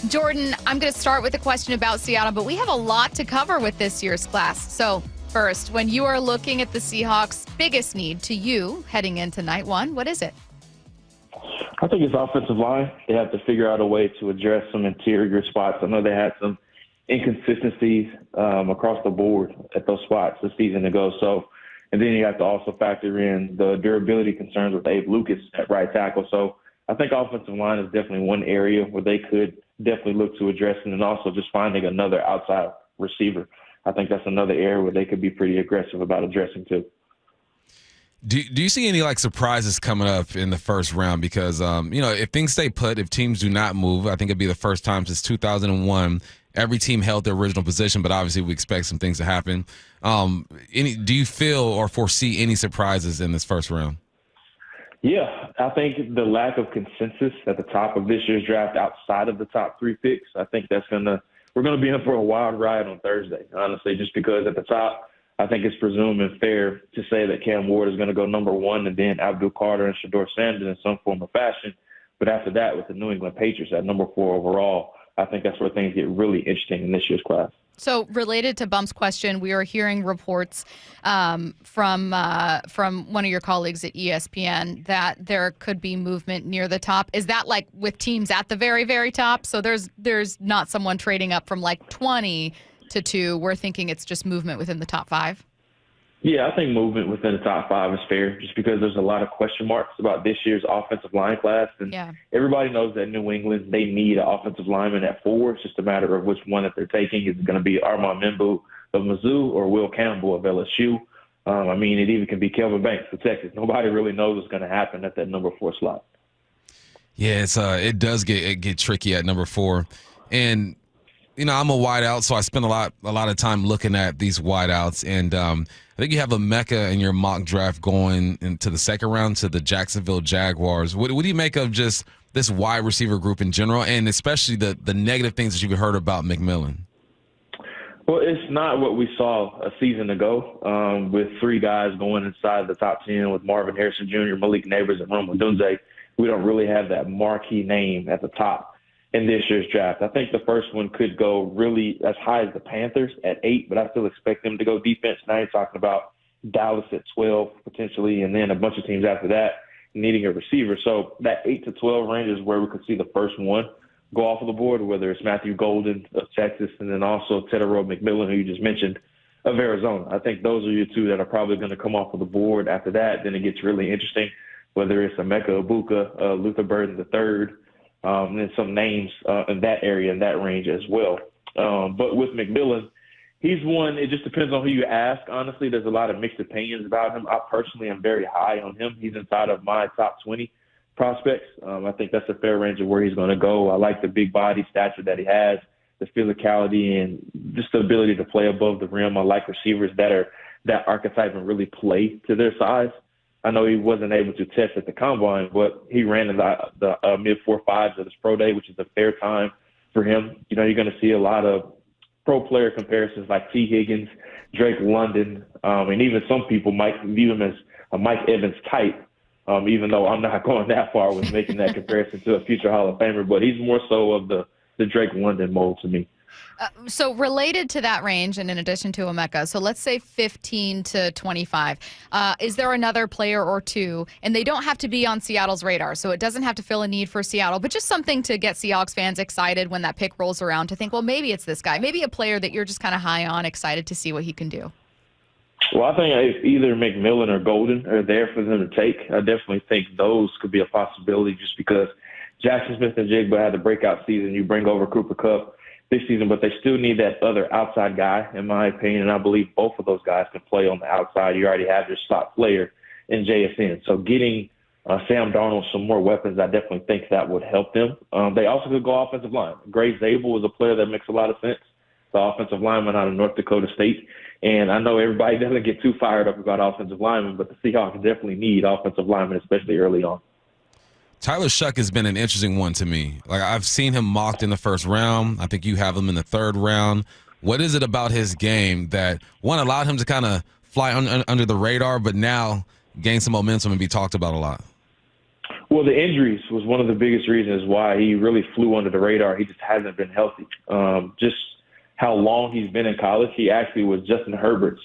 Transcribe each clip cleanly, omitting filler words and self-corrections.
Jordan, I'm going to start with a question about Seattle, but we have a lot to cover with this year's class. So first, when you are looking at the Seahawks' biggest need to you heading into night one, what is it? I think it's offensive line. They have to figure out a way to address some interior spots. I know they had some inconsistencies across the board at those spots a season ago. And then you have to also factor in the durability concerns with Abe Lucas at right tackle. So I think offensive line is definitely one area where they could definitely look to address, and then also just finding another outside receiver. I think that's another area where they could be pretty aggressive about addressing too. Do you see any surprises coming up in the first round? Because if things stay put, if teams do not move, I think it'd be the first time since 2001 every team held their original position. But obviously, we expect some things to happen. Do you feel or foresee any surprises in this first round? Yeah, I think the lack of consensus at the top of this year's draft outside of the top 3 picks, I think we're gonna be in for a wild ride on Thursday. Honestly, just because at the top, I think it's presumed and fair to say that Cam Ward is going to go number 1 and then Abdul Carter and Shedeur Sanders in some form or fashion. But after that, with the New England Patriots at number 4 overall, I think that's where things get really interesting in this year's class. So related to Bump's question, we are hearing reports from one of your colleagues at ESPN that there could be movement near the top. Is that like with teams at the very, very top? So there's not someone trading up from 20 to 2. We're thinking it's just movement within the top 5. Yeah, I think movement within the top 5 is fair just because there's a lot of question marks about this year's offensive line class. And everybody knows that New England, they need an offensive lineman at 4. It's just a matter of which one that they're taking. Is it going to be Armand Membu of Mizzou or Will Campbell of LSU? It even can be Kelvin Banks of Texas. Nobody really knows what's going to happen at that number 4 slot. Yeah, it does get tricky at number 4. And I'm a wideout, so I spend a lot of time looking at these wideouts. And I think you have a mecca in your mock draft going into the second round to the Jacksonville Jaguars. What do you make of just this wide receiver group in general, and especially the negative things that you've heard about McMillan? Well, it's not what we saw a season ago with 3 guys going inside the top 10 with Marvin Harrison Jr., Malik Neighbors, and Rome Odunze. We don't really have that marquee name at the top in this year's draft. I think the first one could go really as high as the Panthers at 8, but I still expect them to go defense. Now you're talking about Dallas at 12 potentially, and then a bunch of teams after that needing a receiver. So that 8 to 12 range is where we could see the first one go off of the board, whether it's Matthew Golden of Texas and then also Tetairoa McMillan, who you just mentioned, of Arizona. I think those are your 2 that are probably going to come off of the board. After that, then it gets really interesting, whether it's Emeka Egbuka, Luther Burden III, and then some names in that area, in that range as well. But with McMillan, he's one, it just depends on who you ask. Honestly, there's a lot of mixed opinions about him. I personally am very high on him. He's inside of my top 20 prospects. I think that's a fair range of where he's going to go. I like the big body stature that he has, the physicality, and just the ability to play above the rim. I like receivers that archetype and really play to their size. I know he wasn't able to test at the combine, but he ran in the mid 4.5s at his pro day, which is a fair time for him. You're going to see a lot of pro player comparisons like T. Higgins, Drake London, and even some people might view him as a Mike Evans type, even though I'm not going that far with making that comparison to a future Hall of Famer. But he's more so of the Drake London mold to me. So related to that range, and in addition to Emeka, so let's say 15 to 25, is there another player or 2, and they don't have to be on Seattle's radar, so it doesn't have to fill a need for Seattle, but just something to get Seahawks fans excited when that pick rolls around to think, well, maybe it's this guy, maybe a player that you're just kind of high on, excited to see what he can do? Well, I think if either McMillan or Golden are there for them to take, I definitely think those could be a possibility just because Jackson Smith and Jigba had the breakout season. You bring over Cooper Kupp this season, but they still need that other outside guy, in my opinion, and I believe both of those guys can play on the outside. You already have your slot player in JSN. So getting Sam Darnold some more weapons, I definitely think that would help them. They also could go offensive line. Gray Zabel is a player that makes a lot of sense, the offensive lineman out of North Dakota State. And I know everybody doesn't get too fired up about offensive linemen, but the Seahawks definitely need offensive linemen, especially early on. Tyler Shough has been an interesting one to me. I've seen him mocked in the first round. I think you have him in the third round. What is it about his game that, one, allowed him to kind of fly under the radar, but now gain some momentum and be talked about a lot? Well, the injuries was one of the biggest reasons why he really flew under the radar. He just hasn't been healthy. Just how long he's been in college. He actually was Justin Herbert's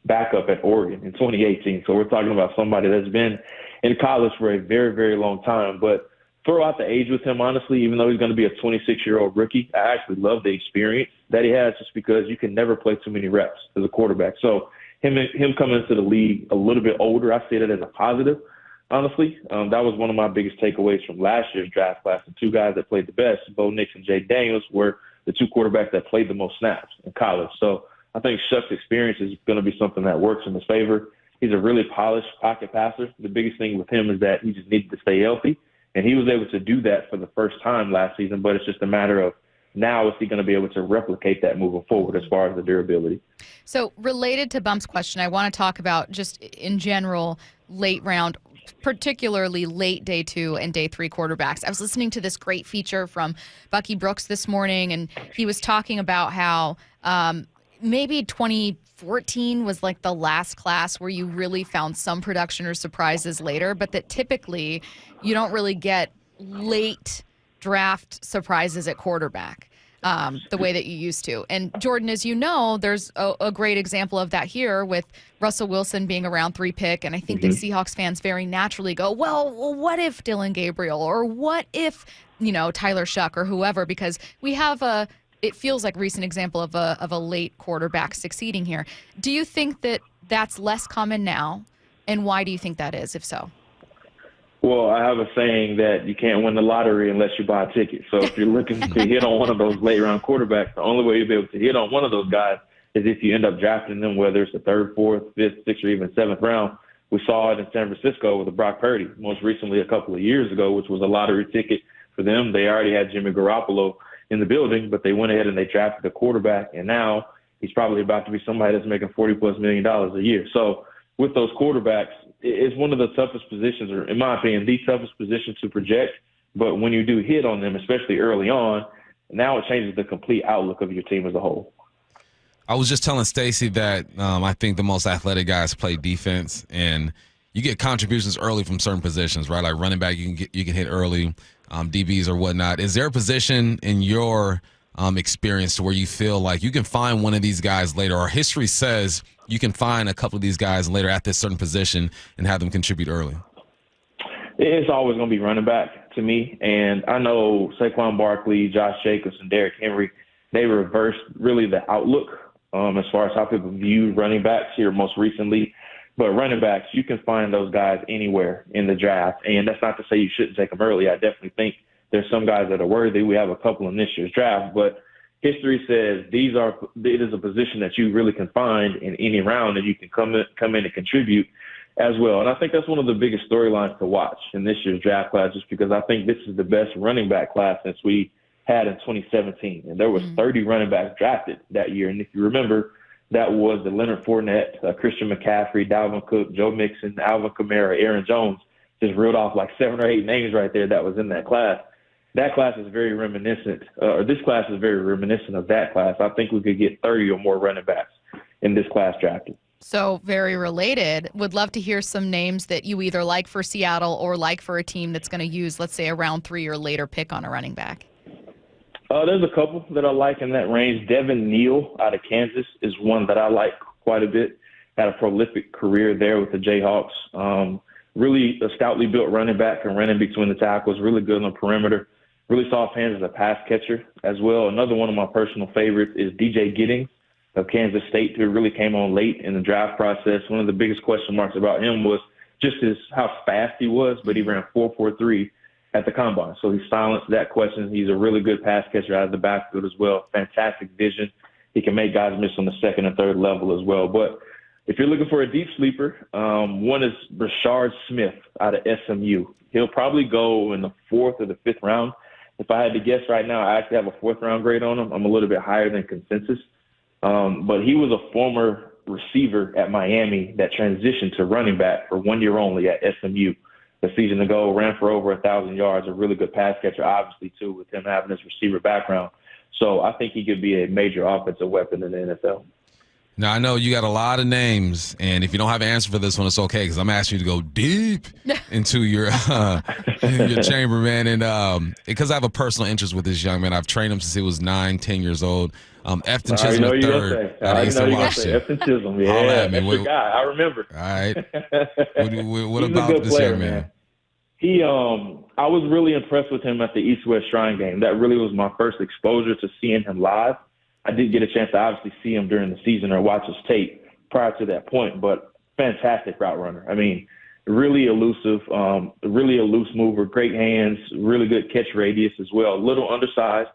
backup at Oregon in 2018. So we're talking about somebody that's been in college for a very, very long time. But throw out the age with him, honestly, even though he's going to be a 26-year-old rookie. I actually love the experience that he has just because you can never play too many reps as a quarterback. So him coming into the league a little bit older, I see that as a positive. Honestly, that was one of my biggest takeaways from last year's draft class. The two guys that played the best, Bo Nix and Jay Daniels, were the two quarterbacks that played the most snaps in college. So I think Shough's experience is going to be something that works in his favor. He's a really polished pocket passer. The biggest thing with him is that he just needed to stay healthy, and he was able to do that for the first time last season, but it's just a matter of now is he going to be able to replicate that moving forward as far as the durability. So related to Bump's question, I want to talk about just in general late round, particularly late day 2 and day 3 quarterbacks. I was listening to this great feature from Bucky Brooks this morning, and he was talking about how maybe 2014 was like the last class where you really found some production or surprises later, but that typically you don't really get late draft surprises at quarterback the way that you used to. And Jordan, as you know, there's a great example of that here with Russell Wilson being a round 3 pick. And I think that Seahawks fans very naturally go, well, what if Dylan Gabriel, or what if, Tyler Shough or whoever, because we have it feels like recent example of a late quarterback succeeding here. Do you think that that's less common now? And why do you think that is, if so? Well, I have a saying that you can't win the lottery unless you buy a ticket. So if you're looking to hit on one of those late-round quarterbacks, the only way you'll be able to hit on one of those guys is if you end up drafting them, whether it's the 3rd, 4th, 5th, 6th, or even 7th round. We saw it in San Francisco with Brock Purdy most recently a couple of years ago, which was a lottery ticket for them. They already had Jimmy Garoppolo in the building, but they went ahead and they drafted a quarterback, and now he's probably about to be somebody that's making $40+ million a year. So with those quarterbacks, it's one of the toughest positions, or in my opinion, the toughest position to project. But when you do hit on them, especially early on, now it changes the complete outlook of your team as a whole. I was just telling Stacy that I think the most athletic guys play defense, and you get contributions early from certain positions, right? Like running back, you can hit early, DBs or whatnot. Is there a position in your experience to where you feel like you can find one of these guys later, or history says you can find a couple of these guys later at this certain position and have them contribute early? It's always going to be running back to me. And I know Saquon Barkley, Josh Jacobs, and Derrick Henry, they reversed really the outlook as far as how people view running backs here most recently. But running backs, you can find those guys anywhere in the draft. And that's not to say you shouldn't take them early. I definitely think there's some guys that are worthy. We have a couple in this year's draft, but history says it is a position that you really can find in any round, and you can come in and contribute as well. And I think that's one of the biggest storylines to watch in this year's draft class, just because I think this is the best running back class since we had in 2017. And there was 30 running backs drafted that year. And if you remember, that was the Leonard Fournette, Christian McCaffrey, Dalvin Cook, Joe Mixon, Alvin Kamara, Aaron Jones. Just reeled off like 7 or 8 names right there that was in that class. That class is very reminiscent, or this class is very reminiscent of that class. I think we could get 30 or more running backs in this class drafted. So very related. Would love to hear some names that you either like for Seattle or like for a team that's going to use, let's say, a round 3 or later pick on a running back. There's a couple that I like in that range. Devin Neal out of Kansas is one that I like quite a bit. Had a prolific career there with the Jayhawks. Really a stoutly built running back and running between the tackles, really good on the perimeter. Really saw his hands as a pass catcher as well. Another one of my personal favorites is DJ Giddings of Kansas State, who really came on late in the draft process. One of the biggest question marks about him was just how fast he was, but he ran 4.43 at the combine. So he silenced that question. He's a really good pass catcher out of the backfield as well. Fantastic vision. He can make guys miss on the 2nd and 3rd level as well. But if you're looking for a deep sleeper, one is Rashard Smith out of SMU. He'll probably go in the 4th or the 5th round. If I had to guess right now, I actually have a 4th round grade on him. I'm a little bit higher than consensus. But he was a former receiver at Miami that transitioned to running back for 1 year only at SMU. The season ago, ran for over 1,000 yards, a really good pass catcher, obviously, too, with him having his receiver background. So I think he could be a major offensive weapon in the NFL. Now, I know you got a lot of names, and if you don't have an answer for this one, it's okay, because I'm asking you to go deep into your your chamber, man. And because I have a personal interest with this young man, I've trained him since he was 9, 10 years old. Efton Chism III out of Eastern Washington. Efton Chism, yeah, Holla at me. that's your guy. I remember. All right. What He's about a good this player, young man? He, I was really impressed with him at the East-West Shrine game. That really was my first exposure to seeing him live. I did get a chance to obviously see him during the season or watch his tape prior to that point, but fantastic route runner. I mean, really elusive, really a loose mover, great hands, really good catch radius as well. A little undersized,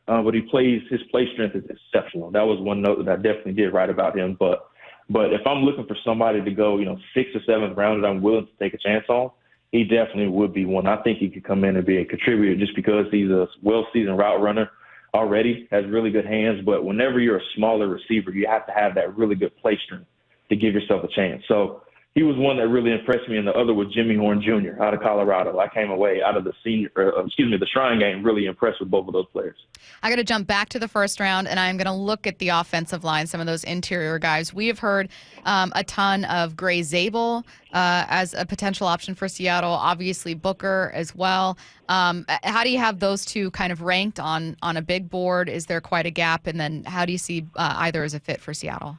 but his play strength is exceptional. That was one note that I definitely did write about him. But if I'm looking for somebody to go, 6th or 7th round that I'm willing to take a chance on, he definitely would be one. I think he could come in and be a contributor just because he's a well-seasoned route runner already, has really good hands. But whenever you're a smaller receiver, you have to have that really good play strength to give yourself a chance. So he was one that really impressed me, and the other was Jimmy Horn Jr. out of Colorado. I came away out of the the Shrine game really impressed with both of those players. I got to jump back to the first round, and I'm going to look at the offensive line, some of those interior guys. We have heard a ton of Gray Zabel as a potential option for Seattle, obviously Booker as well. How do you have those two kind of ranked on a big board? Is there quite a gap? And then how do you see either as a fit for Seattle?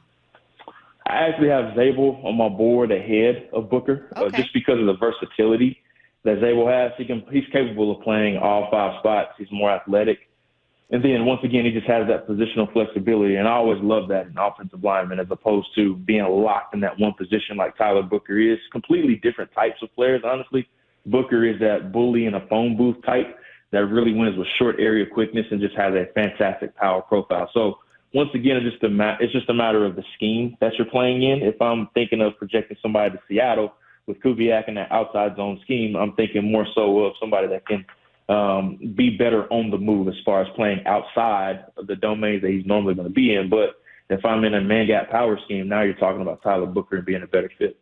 I actually have Zabel on my board ahead of Booker, just because of the versatility that Zabel has. He's capable of playing all 5 spots. He's more athletic. And then, once again, he just has that positional flexibility. And I always love that in offensive linemen, as opposed to being locked in that one position like Tyler Booker is. Completely different types of players, honestly. Booker is that bully in a phone booth type that really wins with short area quickness and just has a fantastic power profile. So, once again, it's just a matter of the scheme that you're playing in. If I'm thinking of projecting somebody to Seattle with Kubiak in that outside zone scheme, I'm thinking more so of somebody that can be better on the move as far as playing outside of the domains that he's normally going to be in. But if I'm in a man-gap power scheme, now you're talking about Tyler Booker and being a better fit.